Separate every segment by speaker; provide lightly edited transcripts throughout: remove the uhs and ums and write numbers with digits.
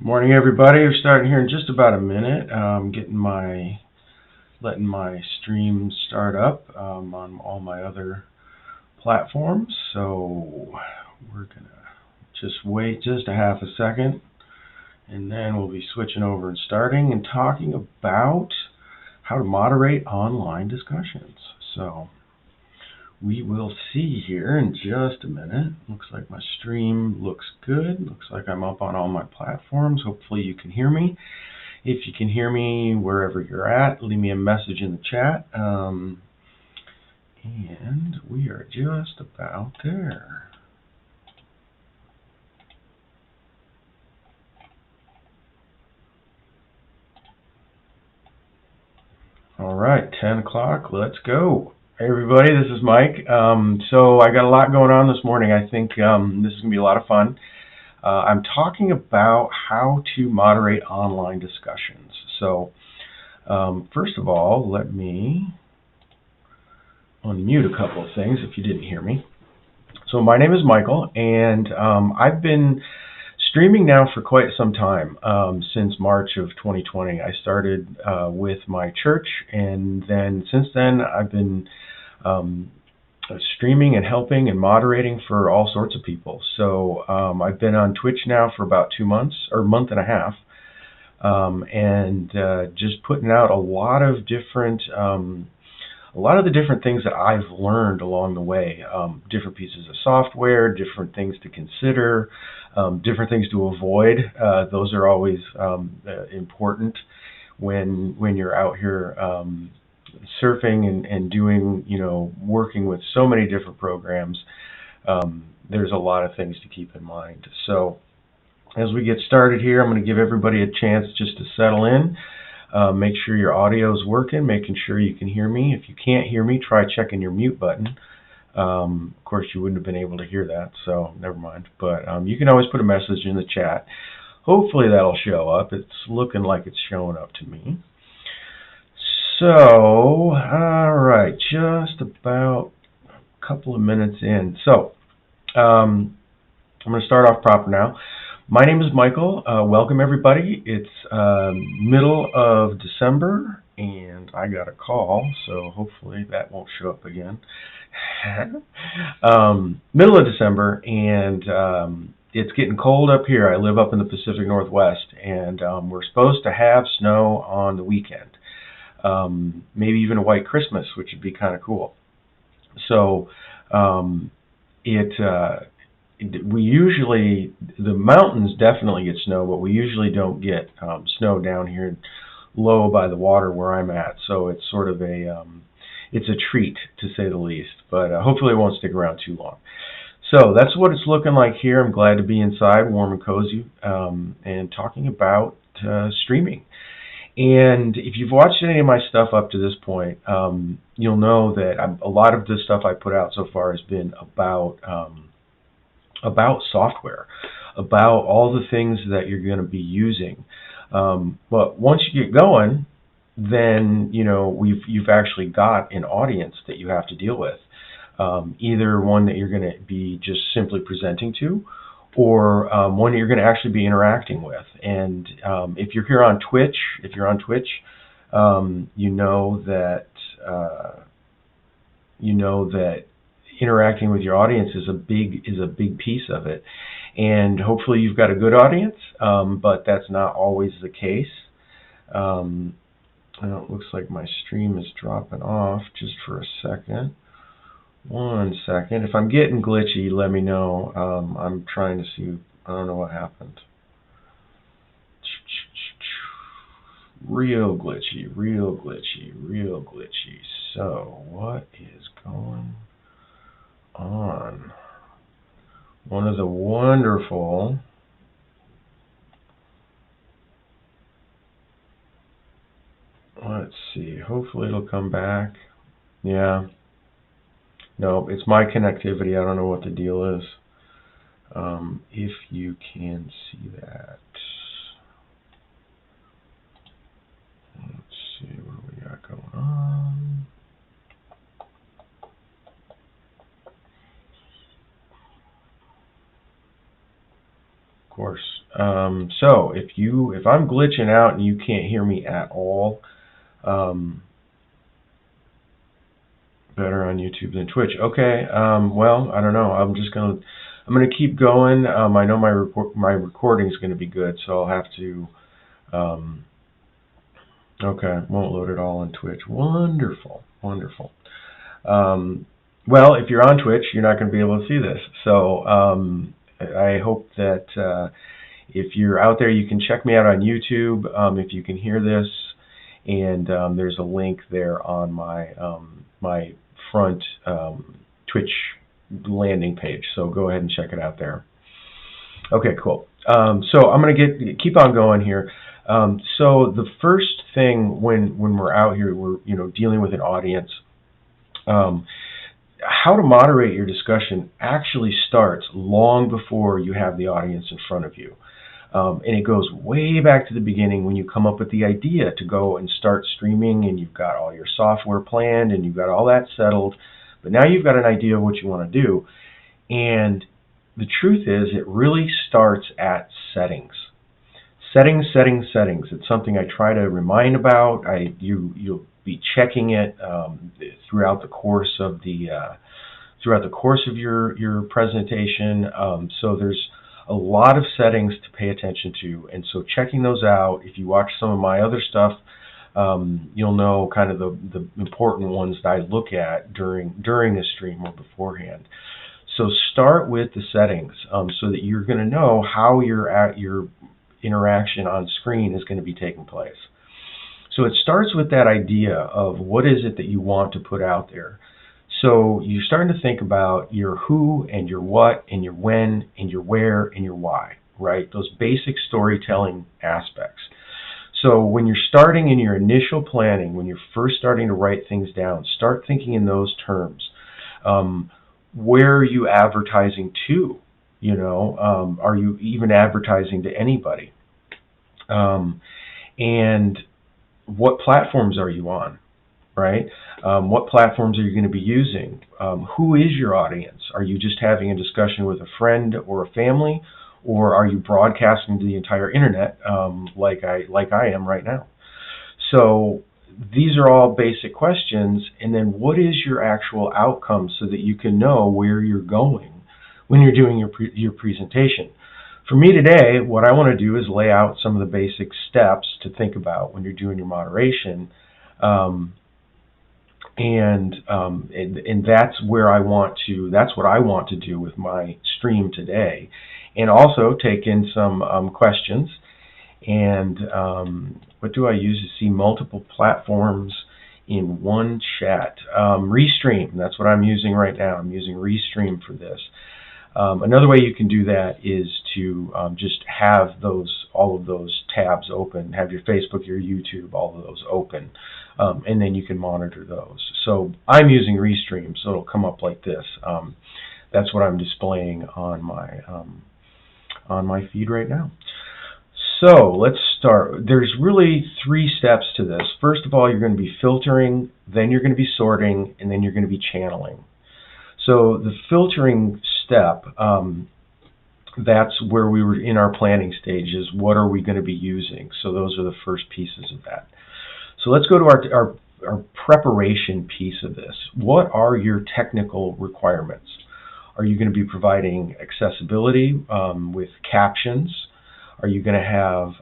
Speaker 1: Morning, everybody. We're starting here in just about a minute. Letting my stream start up on all my other platforms. So we're gonna just wait just a half a second, and then we'll be switching over and starting and talking about how to moderate online discussions. So we will see here in just a minute. Looks like my stream looks good. Looks like I'm up on all my platforms. Hopefully you can hear me. If you can hear me wherever you're at, leave me a message in the chat. And we are just about there. All right, 10 o'clock. Let's go. Hey, everybody, this is Mike. So I got a lot going on this morning. I think this is going to be a lot of fun. I'm talking about how to moderate online discussions. So first of all, let me unmute a couple of things if you didn't hear me. So my name is Michael, and I've been streaming now for quite some time, since March of 2020. I started with my church, and then since then I've been streaming and helping and moderating for all sorts of people. So I've been on Twitch now for about 2 months, or a month and a half, and just putting out a lot of the different things that I've learned along the way, different pieces of software, different things to consider, different things to avoid. Those are always important when you're out here surfing and doing, working with so many different programs. There's a lot of things to keep in mind. So as we get started here, I'm going to give everybody a chance just to settle in. Make sure your audio is working, making sure you can hear me. If you can't hear me, try checking your mute button. Of course, you wouldn't have been able to hear that, so never mind. But you can always put a message in the chat. Hopefully that'll show up. It's looking like it's showing up to me. So, all right, just about a couple of minutes in. So, I'm going to start off proper now. My name is Michael. Welcome, everybody. It's middle of December, and I got a call, so hopefully that won't show up again. Middle of December, and it's getting cold up here. I live up in the Pacific Northwest, and we're supposed to have snow on the weekend. Maybe even a white Christmas, which would be kind of cool. So we usually, the mountains definitely get snow, but we usually don't get snow down here low by the water where I'm at. So it's sort of it's a treat, to say the least. But hopefully it won't stick around too long. So that's what it's looking like here. I'm glad to be inside, warm and cozy, and talking about streaming. And if you've watched any of my stuff up to this point, you'll know that a lot of the stuff I put out so far has been about software, about all the things that you're going to be using. But once you get going, then you've actually got an audience that you have to deal with, either one that you're going to be just simply presenting to, or one that you're going to actually be interacting with. And if you're here on Twitch, you know that interacting with your audience is a big piece of it. And hopefully you've got a good audience, but that's not always the case. It looks like my stream is dropping off just for a second. 1 second. If I'm getting glitchy, let me know. I'm trying to see. I don't know what happened. Real glitchy. So, what is going on? One of the wonderful let's see, hopefully it'll come back. Yeah. No, it's my connectivity. I don't know what the deal is. If you can see that. Let's see what we got going on. course. So if I'm glitching out and you can't hear me at all, um, better on YouTube than Twitch. Okay. Well, I don't know. I'm gonna keep going. I know my recording's gonna be good, so I'll have to. Um, okay, won't load it all on Twitch. Wonderful, wonderful. Well, if you're on Twitch, you're not going to be able to see this. So I hope that if you're out there, you can check me out on YouTube if you can hear this. And there's a link there on my front Twitch landing page. So go ahead and check it out there. Okay, cool. So I'm going to keep on going here. So the first thing when we're out here, we're dealing with an audience. How to moderate your discussion actually starts long before you have the audience in front of you. And it goes way back to the beginning when you come up with the idea to go and start streaming, and you've got all your software planned and you've got all that settled. But now you've got an idea of what you want to do. And the truth is, it really starts at settings. Settings, settings, settings. It's something I try to remind about. You'll be checking it throughout the course of your presentation. So there's a lot of settings to pay attention to, and so checking those out. If you watch some of my other stuff, you'll know kind of the important ones that I look at during a stream or beforehand. So start with the settings so that you're going to know how your interaction on screen is going to be taking place. So it starts with that idea of what is it that you want to put out there. So you're starting to think about your who and your what and your when and your where and your why, right? Those basic storytelling aspects. So when you're starting in your initial planning, when you're first starting to write things down, start thinking in those terms. Where are you advertising to? Are you even advertising to anybody? And what platforms are you on, right? What platforms are you going to be using? Who is your audience? Are you just having a discussion with a friend or a family, or are you broadcasting to the entire internet like I am right now? So these are all basic questions, and then what is your actual outcome so that you can know where you're going when you're doing your presentation. For me today, what I want to do is lay out some of the basic steps to think about when you're doing your moderation, and that's where that's what I want to do with my stream today, and also take in some questions. And what do I use to see multiple platforms in one chat? Restream, that's what I'm using right now. I'm using Restream for this. Another way you can do that is to just have all of those tabs open, have your Facebook, your YouTube, all of those open, and then you can monitor those. So I'm using Restream, so it'll come up like this. That's what I'm displaying on my feed right now. So let's start. There's really 3 steps to this. First of all, you're going to be filtering, then you're going to be sorting, and then you're going to be channeling. So the filtering step, that's where we were in our planning stages. What are we going to be using? So those are the first pieces of that. So let's go to our preparation piece of this. What are your technical requirements? Are you going to be providing accessibility with captions? Are you going to have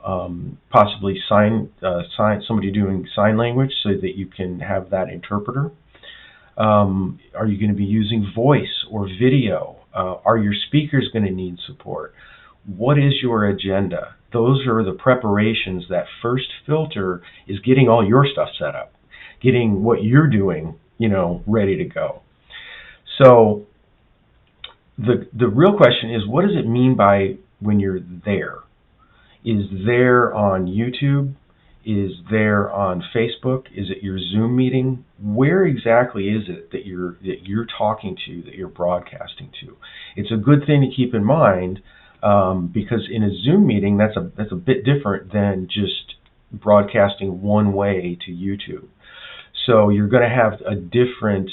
Speaker 1: possibly somebody doing sign language so that you can have that interpreter? Are you going to be using voice or video? Are your speakers going to need support? What is your agenda? Those are the preparations. That first filter is getting all your stuff set up, getting what you're doing, ready to go. So the real question is, what does it mean by when you're there? Is there on YouTube? Is there on Facebook? Is it your Zoom meeting? Where exactly is it that you're talking to, that you're broadcasting to? It's a good thing to keep in mind because in a Zoom meeting, that's a bit different than just broadcasting one way to YouTube. So you're going to have a different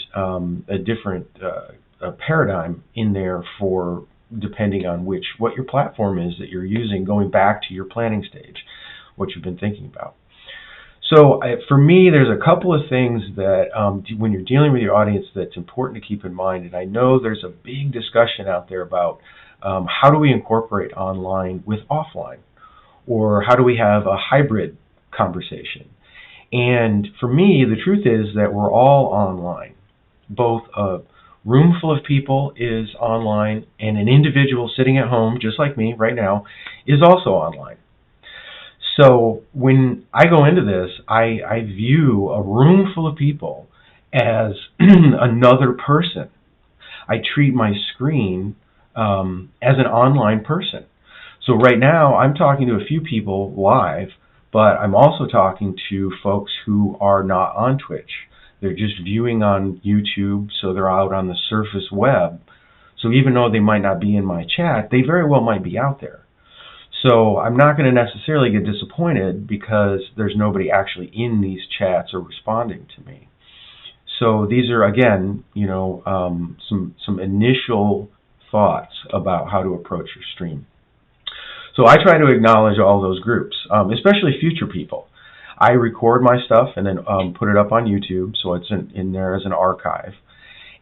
Speaker 1: paradigm in there for depending on what your platform is that you're using, going back to your planning stage, what you've been thinking about. So for me, there's a couple of things that when you're dealing with your audience that's important to keep in mind. And I know there's a big discussion out there about how do we incorporate online with offline, or how do we have a hybrid conversation. And for me, the truth is that we're all online. Both a room full of people is online, and an individual sitting at home, just like me right now, is also online. So when I go into this, I view a room full of people as another person. I treat my screen as an online person. So right now, I'm talking to a few people live, but I'm also talking to folks who are not on Twitch. They're just viewing on YouTube, so they're out on the surface web. So even though they might not be in my chat, they very well might be out there. So I'm not going to necessarily get disappointed because there's nobody actually in these chats or responding to me. So these are, again, some initial thoughts about how to approach your stream. So I try to acknowledge all those groups, especially future people. I record my stuff and then put it up on YouTube, so it's in there as an archive.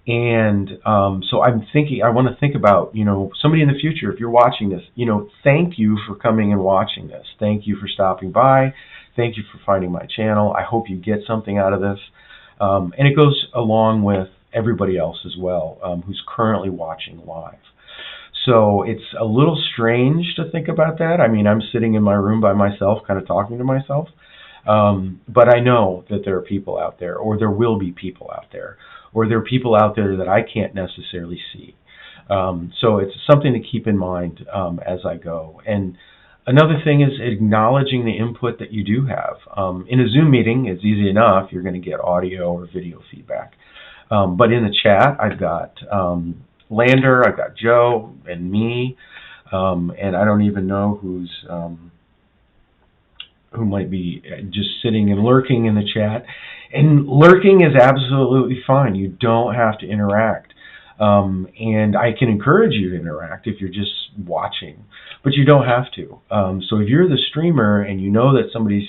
Speaker 1: And so I want to think about, somebody in the future, if you're watching this, thank you for coming and watching this. Thank you for stopping by. Thank you for finding my channel. I hope you get something out of this. And it goes along with everybody else as well who's currently watching live. So it's a little strange to think about that. I mean, I'm sitting in my room by myself, kind of talking to myself. But I know that there are people out there, or there will be people out there, or there are people out there that I can't necessarily see. So it's something to keep in mind as I go. And another thing is acknowledging the input that you do have. In a Zoom meeting, it's easy enough. You're going to get audio or video feedback. But in the chat, I've got Lander, I've got Joe, and me, and I don't even know who might be just sitting and lurking in the chat. And lurking is absolutely fine. You don't have to interact. And I can encourage you to interact if you're just watching, but you don't have to. So if you're the streamer and you know that somebody's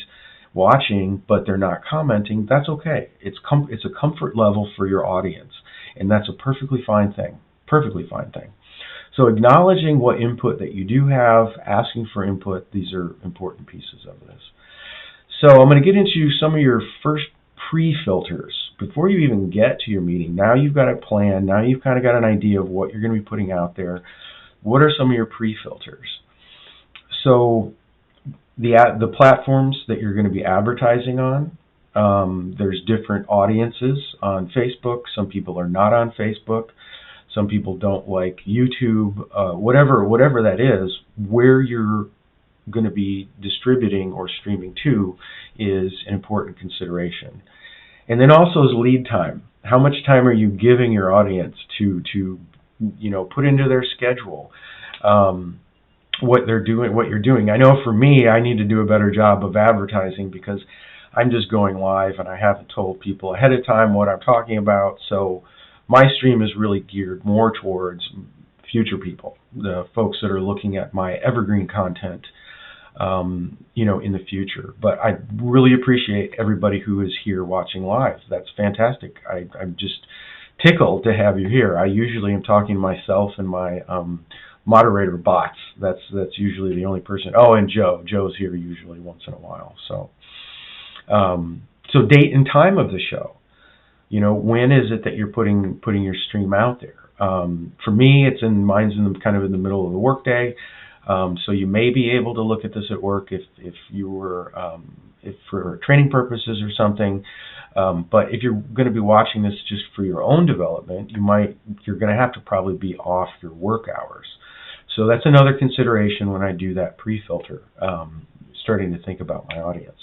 Speaker 1: watching but they're not commenting, that's okay. It's a comfort level for your audience, and that's a perfectly fine thing. Perfectly fine thing. So acknowledging what input that you do have, asking for input, these are important pieces of this. So I'm going to get into some of your first pre-filters. Before you even get to your meeting, now you've got a plan, now you've kind of got an idea of what you're going to be putting out there. What are some of your pre-filters? So the platforms that you're going to be advertising on, there's different audiences on Facebook. Some people are not on Facebook. Some people don't like YouTube, whatever that is. Where you're going to be distributing or streaming to is an important consideration. And then also is lead time. How much time are you giving your audience to put into their schedule what they're doing, what you're doing? I know for me, I need to do a better job of advertising because I'm just going live and I haven't told people ahead of time what I'm talking about. So my stream is really geared more towards future people, the folks that are looking at my evergreen content, in the future. But I really appreciate everybody who is here watching live. That's fantastic. I'm just tickled to have you here. I usually am talking to myself and my moderator bots. That's usually the only person. Oh, and Joe. Joe's here usually once in a while. So, so date and time of the show. When is it that you're putting your stream out there? For me, mine's kind of in the middle of the workday. So you may be able to look at this at work if you were if for training purposes or something. But if you're going to be watching this just for your own development, you're going to have to probably be off your work hours. So that's another consideration when I do that pre-filter, starting to think about my audience.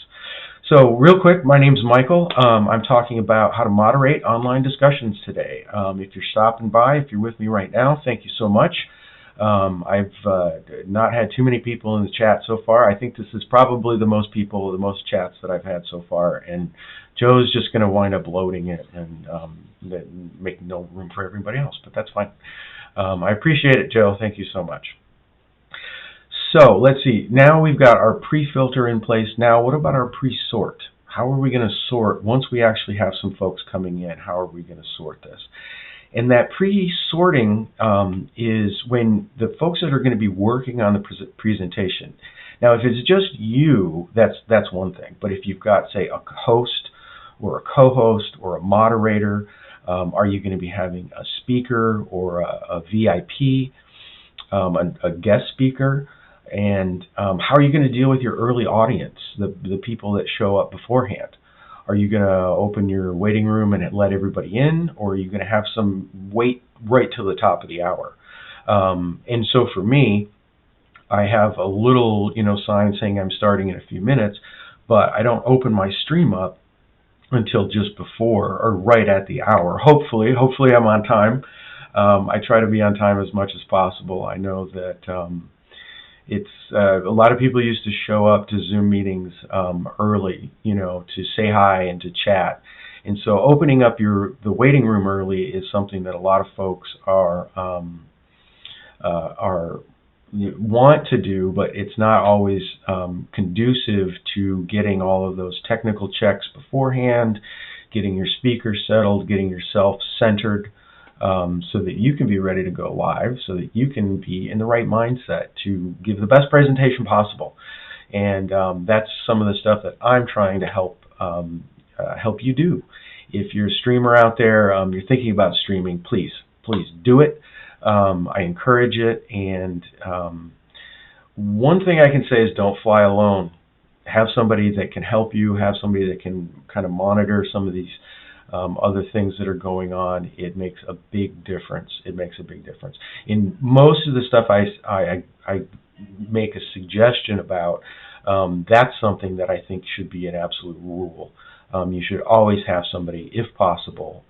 Speaker 1: So real quick, my name's Michael. I'm talking about how to moderate online discussions today. If you're stopping by, if you're with me right now, thank you so much. I've not had too many people in the chat so far. I think this is probably the most chats that I've had so far. And Joe's just going to wind up loading it and make no room for everybody else, but that's fine. I appreciate it, Joe. Thank you so much. So let's see. Now we've got our pre-filter in place. Now what about our pre-sort? How are we going to sort once we actually have some folks coming in? How are we going to sort this? And that pre-sorting is when the folks that are going to be working on the presentation. Now, if it's just you, that's one thing. But if you've got, say, a host or a co-host or a moderator, are you going to be having a speaker or a VIP, a guest speaker? And how are you going to deal with your early audience, the people that show up beforehand? Are you going to open your waiting room and let everybody in, or are you going to have some wait right till the top of the hour? And so for me, I have a little, sign saying I'm starting in a few minutes, but I don't open my stream up until just before or right at the hour. Hopefully I'm on time. I try to be on time as much as possible. I know that it's a lot of people used to show up to Zoom meetings early, to say hi and to chat. And so opening up the waiting room early is something that a lot of folks are want to do, but it's not always conducive to getting all of those technical checks beforehand, getting your speaker settled, getting yourself centered, so that you can be ready to go live, so that you can be in the right mindset to give the best presentation possible. And that's some of the stuff that I'm trying to help you do. If you're a streamer out there, you're thinking about streaming, please do it. I encourage it. And one thing I can say is don't fly alone. Have somebody that can help you, have somebody that can kind of monitor some of these other things that are going on. It makes a big difference. It makes a big difference. In most of the stuff I make a suggestion about, that's something that I think should be an absolute rule. You should always have somebody, if possible,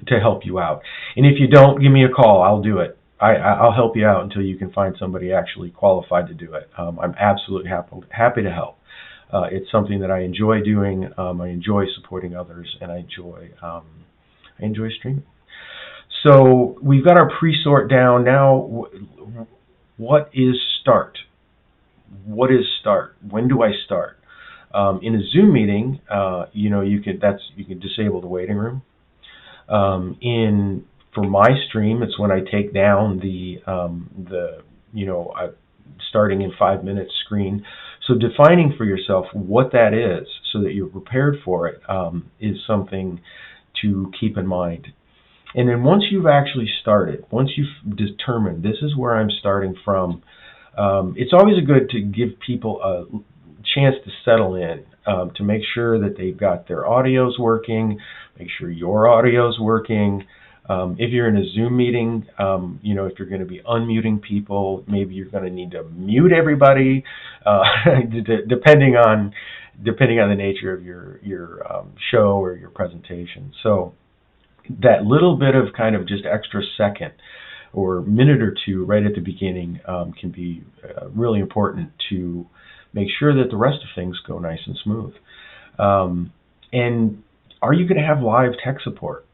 Speaker 1: to help you out. And if you don't, give me a call. I'll do it. I'll help you out until you can find somebody actually qualified to do it. I'm absolutely happy to help. It's something that I enjoy doing. I enjoy supporting others, and I enjoy streaming. So we've got our pre-sort down. Now, what is start? What is start? When do I start? In a Zoom meeting, you can disable the waiting room. For my stream, it's when I take down the starting in 5 minutes screen. So defining for yourself what that is so that you're prepared for it is something to keep in mind. And then once you've actually started, once you've determined this is where I'm starting from, it's always good to give people a chance to settle in, to make sure that they've got their audios working, make sure your audio's working. If you're in a Zoom meeting, if you're going to be unmuting people, maybe you're going to need to mute everybody, depending on the nature of your show or your presentation. So that little bit of kind of just extra second or minute or two right at the beginning can be really important to make sure that the rest of things go nice and smooth. And are you going to have live tech support?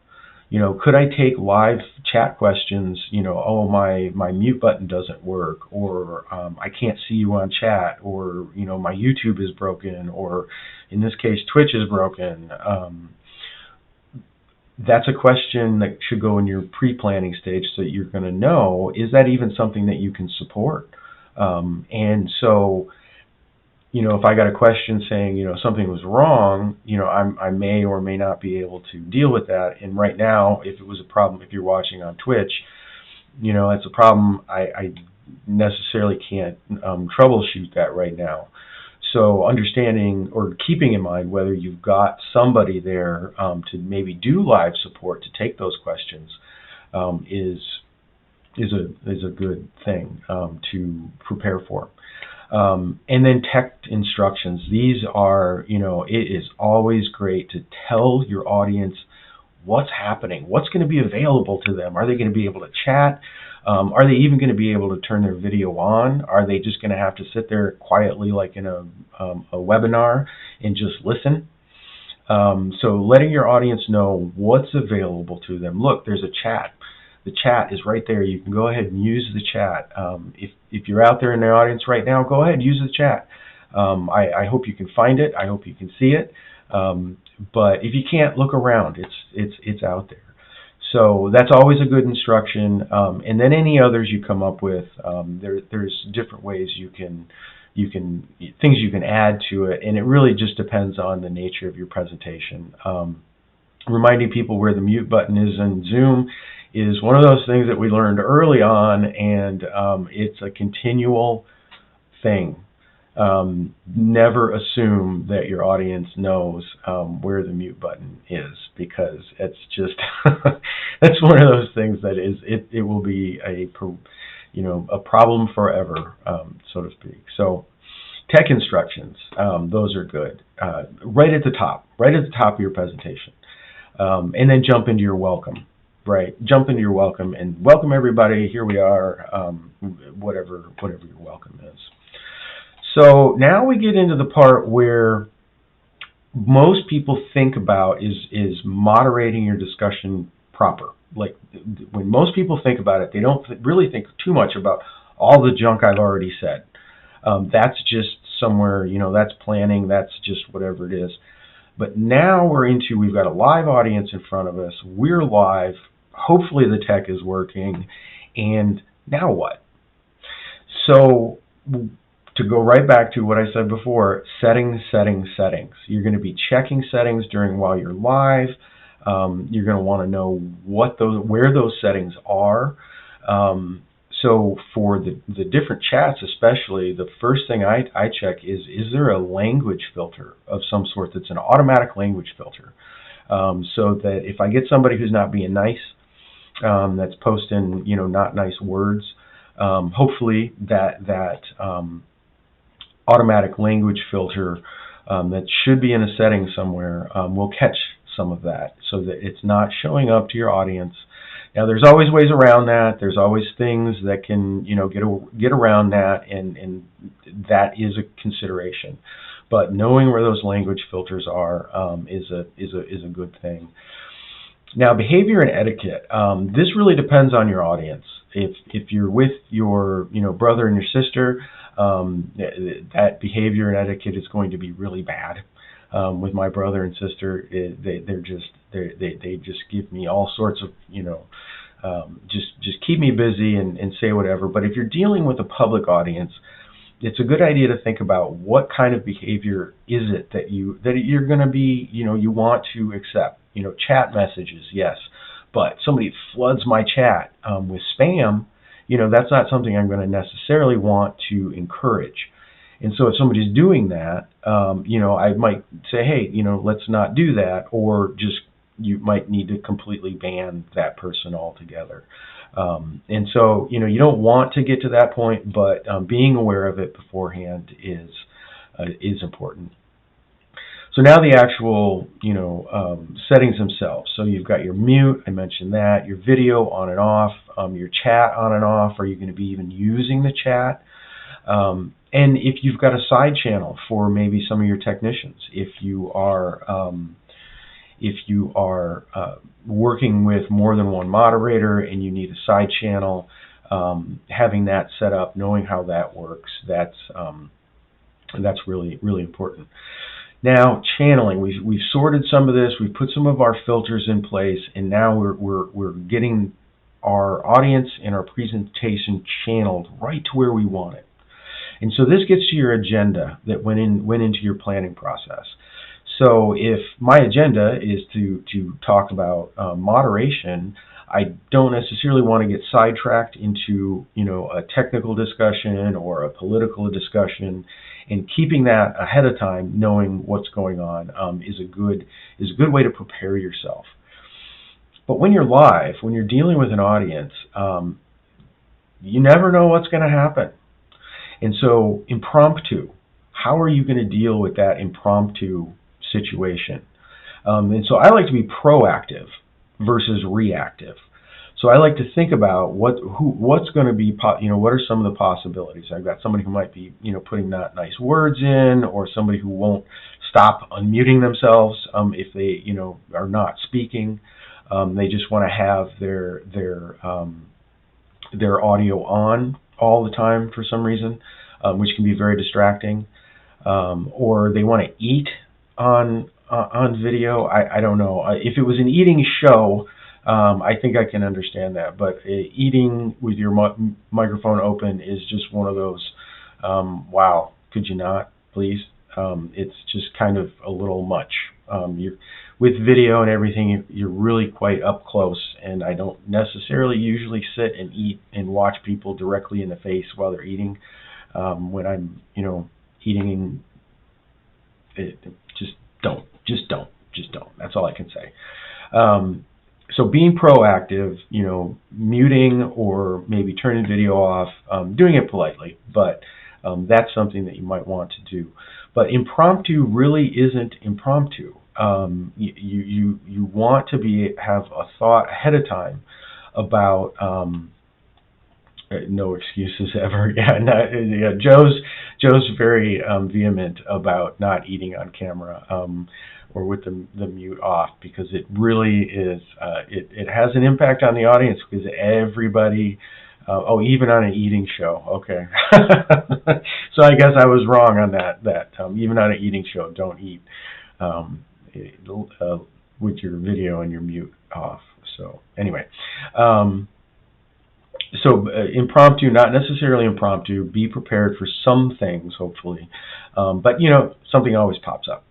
Speaker 1: Could I take live chat questions, my mute button doesn't work, or I can't see you on chat, or, my YouTube is broken, or in this case, Twitch is broken. That's a question that should go in your pre-planning stage so that you're going to know, is that even something that you can support? And so, if I got a question saying, something was wrong, I may or may not be able to deal with that. And right now, if it was a problem, if you're watching on Twitch, it's a problem. I necessarily can't troubleshoot that right now. So understanding or keeping in mind whether you've got somebody there to maybe do live support to take those questions is a good thing to prepare for. And then tech instructions. These are, it is always great to tell your audience what's happening, what's going to be available to them. Are they going to be able to chat? Are they even going to be able to turn their video on? Are they just going to have to sit there quietly like in a webinar and just listen? So letting your audience know what's available to them. Look, there's a chat. the chat is right there. You can go ahead and use the chat. If you're out there in the audience right now, go ahead and use the chat. I hope you can find it. I hope you can see it. But if you can't, look around. It's out there. So that's always a good instruction. And then any others you come up with, there's different ways things you can add to it, and it really just depends on the nature of your presentation. Reminding people where the mute button is in Zoom is one of those things that we learned early on, and it's a continual thing. Never assume that your audience knows where the mute button is, because it's just that's one of those things that it will be a problem forever, so to speak. So tech instructions, those are good. Right at the top of your presentation. And then jump into your welcome, right? Jump into your welcome and welcome everybody. Here we are, whatever your welcome is. So now we get into the part where most people think about is moderating your discussion proper. Like when most people think about it, they don't really think too much about all the junk I've already said. That's just somewhere, that's planning, that's just whatever it is. But now we've got a live audience in front of us. We're live. Hopefully the tech is working. And now what? So to go right back to what I said before, settings. You're going to be checking settings while you're live. You're going to want to know where those settings are. So for the different chats especially, the first thing I check is there a language filter of some sort that's an automatic language filter? So that if I get somebody who's not being nice, that's posting, not nice words, hopefully that automatic language filter that should be in a setting somewhere will catch some of that, so that it's not showing up to your audience. Now, there's always ways around that. There's always things that can, get around that, and that is a consideration. But knowing where those language filters are is a good thing. Now, behavior and etiquette. This really depends on your audience. If you're with your, brother and your sister, that behavior and etiquette is going to be really bad. With my brother and sister, they just give me all sorts of, just keep me busy and say whatever. But if you're dealing with a public audience, it's a good idea to think about what kind of behavior is it that you're going to be, you want to accept. Chat messages, yes, but somebody floods my chat with spam, that's not something I'm going to necessarily want to encourage. And so if somebody's doing that, I might say, hey, let's not do that, or just you might need to completely ban that person altogether. And so, you don't want to get to that point, but being aware of it beforehand is important. So now the actual, settings themselves. So you've got your mute, I mentioned that, your video on and off, your chat on and off. Are you going to be even using the chat? And if you've got a side channel for maybe some of your technicians, if you are working with more than one moderator and you need a side channel, having that set up, knowing how that works, that's really, really important. Now, channeling. We've sorted some of this. We've put some of our filters in place, and now we're getting our audience and our presentation channeled right to where we want it. And so this gets to your agenda that went into your planning process. So if my agenda is to talk about moderation, I don't necessarily want to get sidetracked into a technical discussion or a political discussion. And keeping that ahead of time, knowing what's going on, is a good way to prepare yourself. But when you're live, when you're dealing with an audience, you never know what's going to happen. And so impromptu, how are you going to deal with that impromptu situation? And so I like to be proactive versus reactive. So I like to think about what's going to be, what are some of the possibilities. I've got somebody who might be, putting not nice words in, or somebody who won't stop unmuting themselves if they, are not speaking. They just want to have their audio on all the time for some reason, which can be very distracting. Or they want to eat on video. I don't know. If it was an eating show, I think I can understand that. But eating with your microphone open is just one of those. Wow, could you not, please? It's just kind of a little much. With video and everything, you're really quite up close, and I don't necessarily usually sit and eat and watch people directly in the face while they're eating. When I'm, eating, just don't. That's all I can say. So being proactive, muting or maybe turning video off, doing it politely, but that's something that you might want to do. But impromptu really isn't impromptu. You want to have a thought ahead of time about no excuses ever. Joe's very vehement about not eating on camera or with the mute off, because it really is it has an impact on the audience, because everybody even on an eating show. Okay. So I guess I was wrong on that even on an eating show, don't eat with your video and your mute off. So anyway, impromptu, not necessarily impromptu. Be prepared for some things, hopefully, but something always pops up.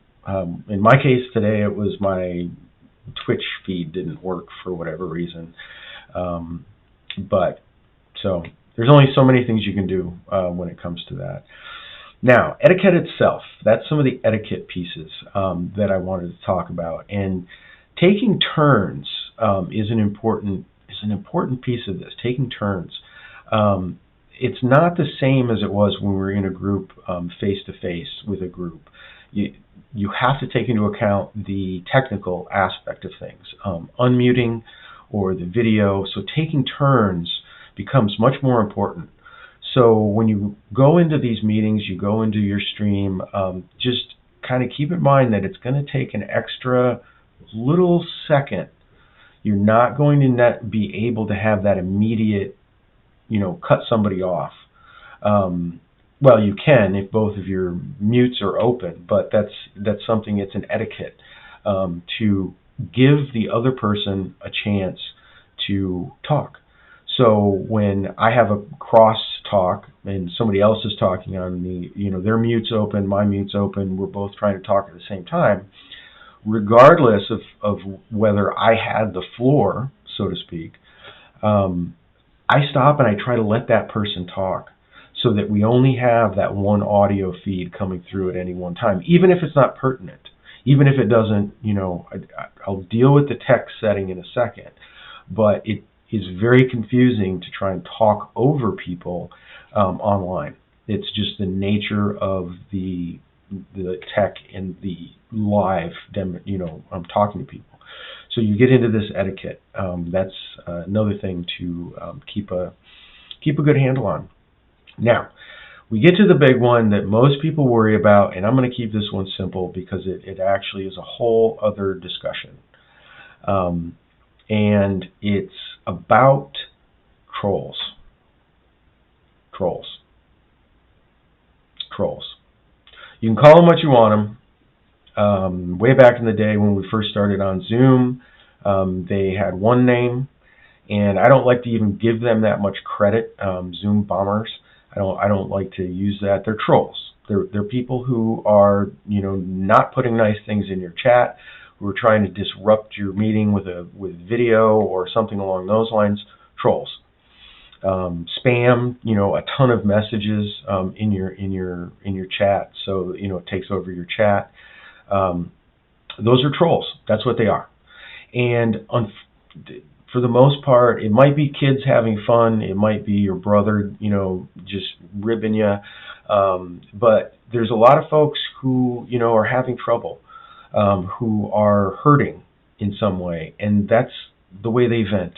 Speaker 1: In my case today, it was my Twitch feed didn't work for whatever reason, but so there's only so many things you can do when it comes to that. Now, etiquette itself, that's some of the etiquette pieces that I wanted to talk about. And taking turns is an important piece of this, taking turns. It's not the same as it was when we were in a group, face-to-face with a group. You have to take into account the technical aspect of things, unmuting or the video. So taking turns becomes much more important. So when you go into these meetings, you go into your stream, just kind of keep in mind that it's going to take an extra little second. You're not going to be able to have that immediate, cut somebody off. Well, you can if both of your mutes are open, but that's something, it's an etiquette to give the other person a chance to talk. So when I have a cross talk and somebody else is talking on their mute's open, my mute's open, we're both trying to talk at the same time, regardless of whether I had the floor, so to speak, I stop and I try to let that person talk so that we only have that one audio feed coming through at any one time, even if it's not pertinent, even if it doesn't, I'll deal with the text setting in a second, but it is very confusing to try and talk over people online. It's just the nature of the tech and the live demo, I'm talking to people. So you get into this etiquette. That's another thing to keep a good handle on. Now, we get to the big one that most people worry about, and I'm going to keep this one simple because it actually is a whole other discussion. And it's about trolls. Trolls. You can call them what you want them. Way back in the day when we first started on Zoom, they had one name, and I don't like to even give them that much credit. Zoom bombers. I don't like to use that. They're trolls. They're people who are not putting nice things in your chat, who are trying to disrupt your meeting with video or something along those lines. Trolls. Spam, a ton of messages in your chat, so it takes over your chat. Those are trolls. That's what they are. And for the most part, it might be kids having fun. It might be your brother, just ribbing you. But there's a lot of folks who, are having trouble, who are hurting in some way, and that's the way they vent.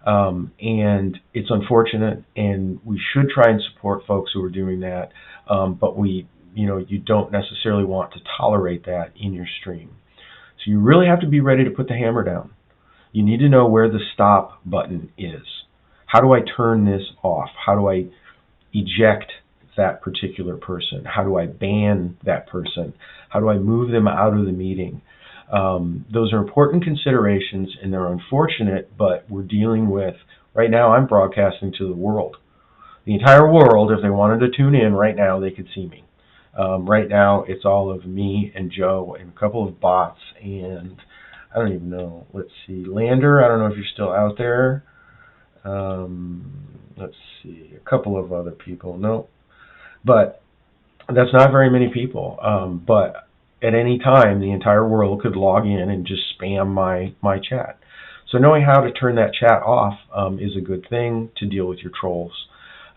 Speaker 1: And it's unfortunate, and we should try and support folks who are doing that. But you don't necessarily want to tolerate that in your stream. So you really have to be ready to put the hammer down. You need to know where the stop button is. How do I turn this off? How do I eject that particular person? How do I ban that person? How do I move them out of the meeting? Those are important considerations, and they're unfortunate, but we're dealing with, right now I'm broadcasting to the world. The entire world, if they wanted to tune in right now, they could see me. Right now, it's all of me and Joe and a couple of bots, and I don't even know. Let's see. Lander, I don't know if you're still out there. Let's see. A couple of other people. No. But that's not very many people. But at any time, the entire world could log in and just spam my chat. So knowing how to turn that chat off is a good thing to deal with your trolls.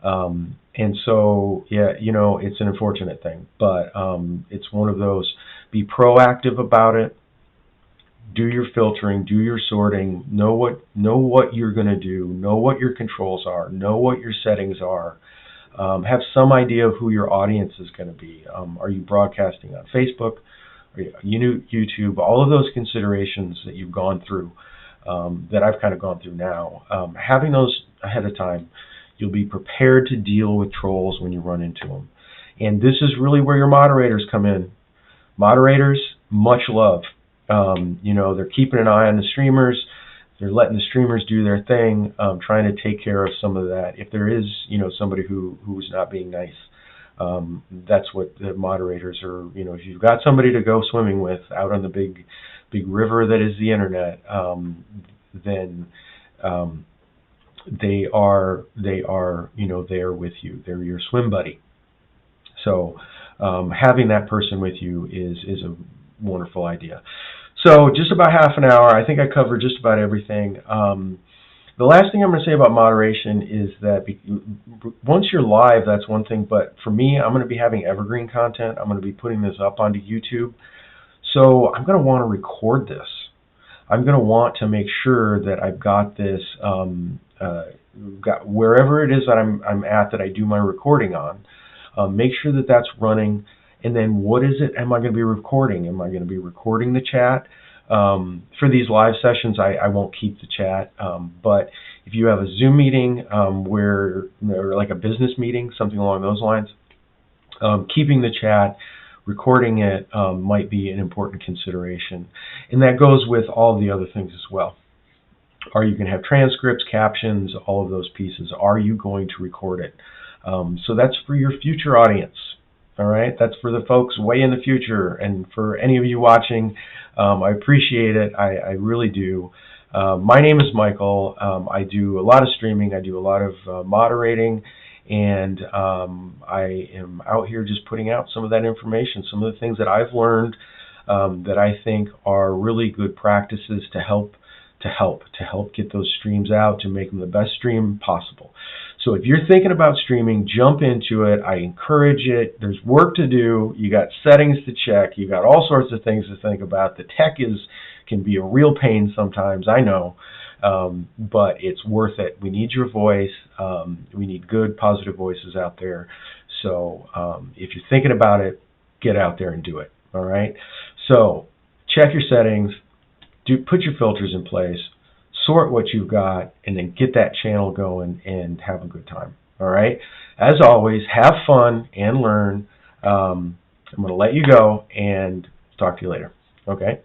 Speaker 1: And so, yeah, it's an unfortunate thing, but it's one of those. Be proactive about it. Do your filtering, do your sorting, know what you're going to do, know what your controls are, know what your settings are. Have some idea of who your audience is going to be. Are you broadcasting on Facebook? Are you YouTube? All of those considerations that you've gone through, that I've kind of gone through now, having those ahead of time, you'll be prepared to deal with trolls when you run into them. And this is really where your moderators come in. Moderators, much love. They're keeping an eye on the streamers. They're letting the streamers do their thing, trying to take care of some of that. If there is, somebody who's not being nice, that's what the moderators are. If you've got somebody to go swimming with out on the big river that is the internet, then they are there with you. They're your swim buddy. So having that person with you is a wonderful idea. So just about half an hour. I think I covered just about everything. The last thing I'm going to say about moderation is that once you're live, that's one thing. But for me, I'm going to be having evergreen content. I'm going to be putting this up onto YouTube. So I'm going to want to record this. I'm going to want to make sure that I've got this, got wherever it is that I'm at that I do my recording on. Make sure that that's running. And then what is it am I going to be recording? Am I going to be recording the chat? For these live sessions, I won't keep the chat. But if you have a Zoom meeting or like a business meeting, something along those lines, keeping the chat, recording it might be an important consideration. And that goes with all the other things as well. Are you going to have transcripts, captions, all of those pieces? Are you going to record it? So that's for your future audience. All right, that's for the folks way in the future, and for any of you watching, I appreciate it. I really do. My name is Michael. I do a lot of streaming. I do a lot of moderating, and I am out here just putting out some of that information, some of the things that I've learned that I think are really good practices to help get those streams out, to make them the best stream possible. So if you're thinking about streaming, jump into it. I encourage it. There's work to do. You got settings to check. You got all sorts of things to think about. The tech can be a real pain sometimes, I know, but it's worth it. We need your voice. We need good, positive voices out there. So if you're thinking about it, get out there and do it. All right. So check your settings. Put your filters in place. Sort what you've got, and then get that channel going and have a good time. All right? As always, have fun and learn. I'm going to let you go and talk to you later. Okay?